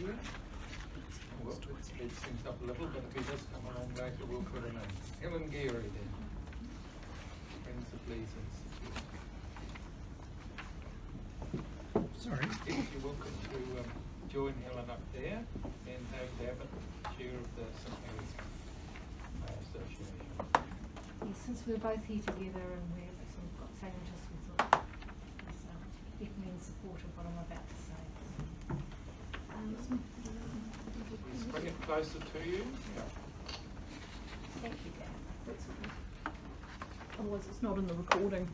here. Well, let's speed things up a little, but if he does come along later, we'll put him in. Helen Geary then. Friends of Leeds Institute. Sorry. Yes, you're welcome to join Helen up there, and David Abbott, Chair of the St Mary's Association. Yes, since we're both here together and we've sort of got the same interests, we thought it was definitely in support of what I'm about to say. Let's bring it closer to you. Yeah. Thank you, Dan. Otherwise it's not in the recording.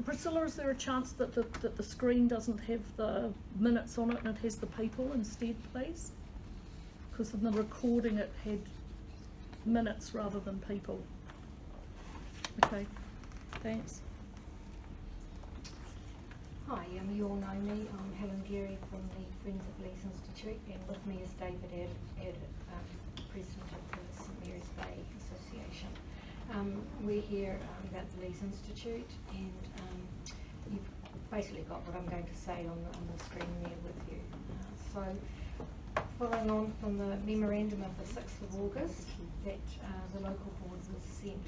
Priscilla, is there a chance that the screen doesn't have the minutes on it and it has the people instead, please? Because in the recording it had minutes rather than people. Okay, thanks. Hi, you all know me. I'm Helen Geary from the Friends of Leeds Institute, and with me is David Abbott, President of the St Mary's Bay Association. We're here about the Leeds Institute, and you've basically got what I'm going to say on the screen there with you. So, following on from the memorandum of the 6th of August that the local board was sent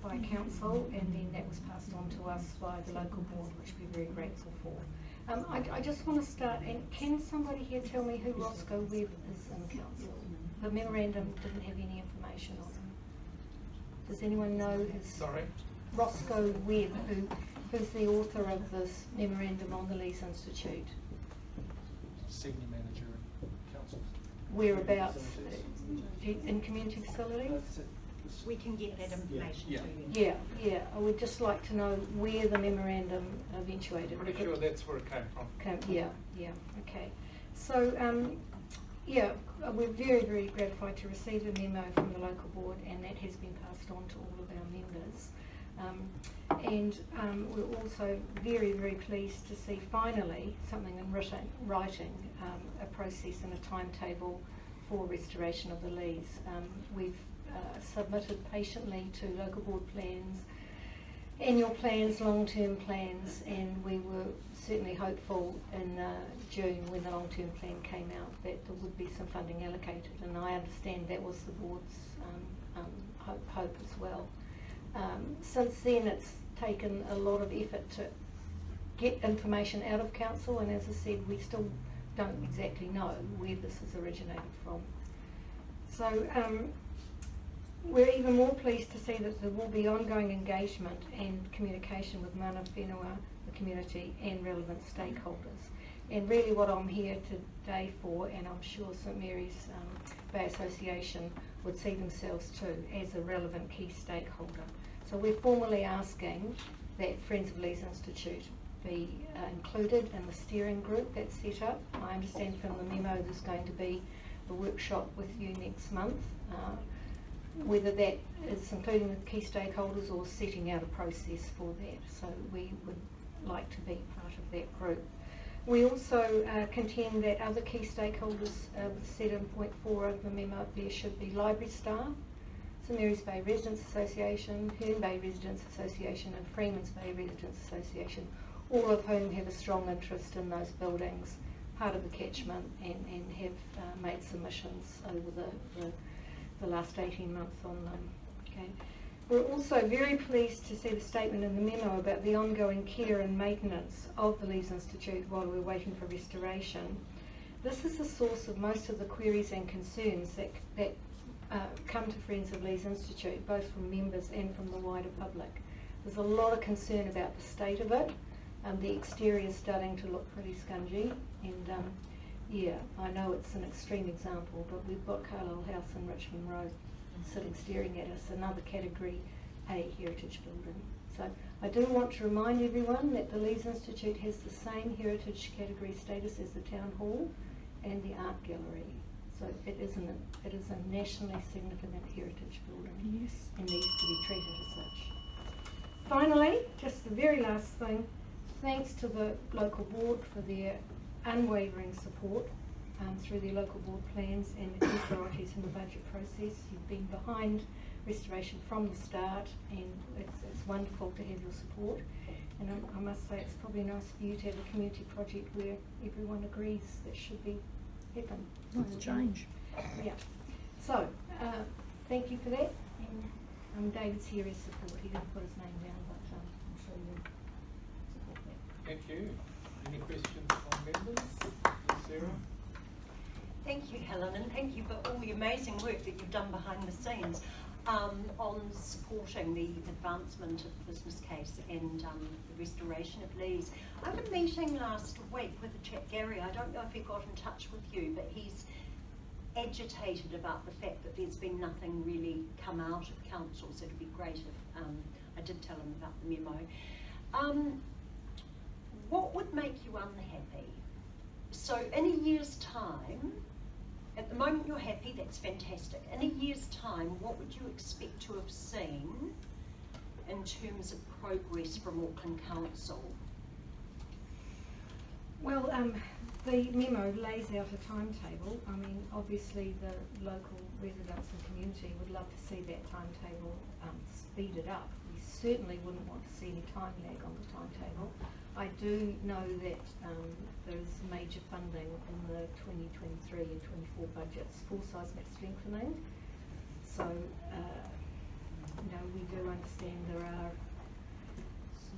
by council, and then that was passed on to us by the local board, which we're very grateful for. I just want to start, and can somebody here tell me who Roscoe Webb is in council? The memorandum didn't have any information on him. Does anyone know his? Sorry? Roscoe Webb, who's the author of this memorandum on the Leeds Institute. Senior Manager in Council. Whereabouts? In community facilities? We can get that information to you. Yeah. I would just like to know where the memorandum eventuated. Pretty sure that's where it came from. Yeah, okay. So, we're very, very gratified to receive a memo from the local board, and that has been passed on to all of our members. We're also very, very pleased to see finally something in writing, a process and a timetable for restoration of the Lees. We've submitted patiently to local board plans, annual plans, long-term plans, and we were certainly hopeful in June when the long-term plan came out that there would be some funding allocated, and I understand that was the board's hope as well. Since then it's taken a lot of effort to get information out of council, and as I said, we still don't exactly know where this has originated from. So we're even more pleased to see that there will be ongoing engagement and communication with mana whenua, the community, and relevant stakeholders. And really what I'm here today for, and I'm sure St Mary's Bay Association would see themselves too as a relevant key stakeholder. So we're formally asking that Friends of Leeds Institute be included in the steering group that's set up. I understand from the memo there's going to be a workshop with you next month. Whether that is including the key stakeholders or setting out a process for that. So we would like to be part of that group. We also contend that other key stakeholders with 7.4 of the memo there should be library staff, St Mary's Bay Residents Association, Herne Bay Residents Association and Freeman's Bay Residents Association, all of whom have a strong interest in those buildings, part of the catchment, and have made submissions over the last 18 months on them. Okay. We're also very pleased to see the statement in the memo about the ongoing care and maintenance of the Leeds Institute while we're waiting for restoration. This is the source of most of the queries and concerns that come to Friends of Leeds Institute, both from members and from the wider public. There's a lot of concern about the state of it. The exterior is starting to look pretty scungy, and I know it's an extreme example, but we've got Carlisle House in Richmond Road sitting staring at us, another Category A heritage building. So I do want to remind everyone that the Leeds Institute has the same heritage category status as the Town Hall and the Art Gallery. So it is a nationally significant heritage building. Yes. And needs to be treated as such. Finally, just the very last thing, thanks to the local board for their unwavering support through their local board plans and the key priorities in the budget process. You've been behind restoration from the start, and it's wonderful to have your support. And I must say, it's probably nice for you to have a community project where everyone agrees that should be happen. Nice change. Yeah. So, thank you for that. And David's here as support. He didn't put his name down, but I'm sure you'll support that. Thank you. Any questions from members? Yes, Sarah? Thank you, Helen, and thank you for all the amazing work that you've done behind the scenes on supporting the advancement of the business case and the restoration of leads. I had a meeting last week with a chap, Geary. I don't know if he got in touch with you, but he's agitated about the fact that there's been nothing really come out of council, so it'd be great if I did tell him about the memo. What would make you unhappy? So in a year's time, at the moment you're happy, that's fantastic. In a year's time, what would you expect to have seen in terms of progress from Auckland Council? Well, the memo lays out a timetable. I mean, obviously the local residents and community would love to see that timetable speeded up. We certainly wouldn't want to see any time lag on the timetable. I do know that there's major funding in the 2023 and 24 budgets for seismic strengthening. So, you know, we do understand there are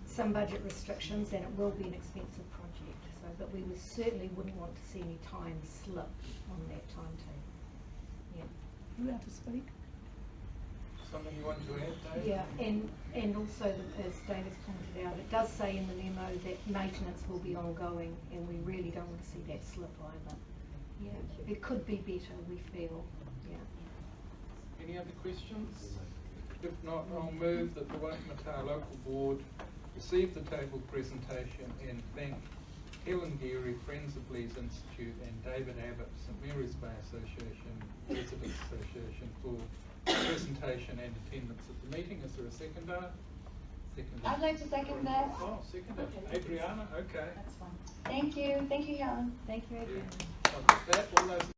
some budget restrictions and it will be an expensive project. So, but we certainly wouldn't want to see any time slip on that timetable. Yeah. You have to speak. Something you want to add, Dave? Yeah, and also, as David's pointed out, it does say in the memo that maintenance will be ongoing, and we really don't want to see that slip either. Yeah, it could be better, we feel. Yeah. Any other questions? If not, I'll move that the Waitemata local board receive the table presentation and thank Helen Geary, Friends of Lees Institute, and David Abbott, St Mary's Bay Association, Residents Association, for presentation and attendance at the meeting. Is there a seconder? I'd like to second that. Oh, seconder. Adriana, okay. That's fine. Thank you, Helen. Thank you, Adrian. With that, all those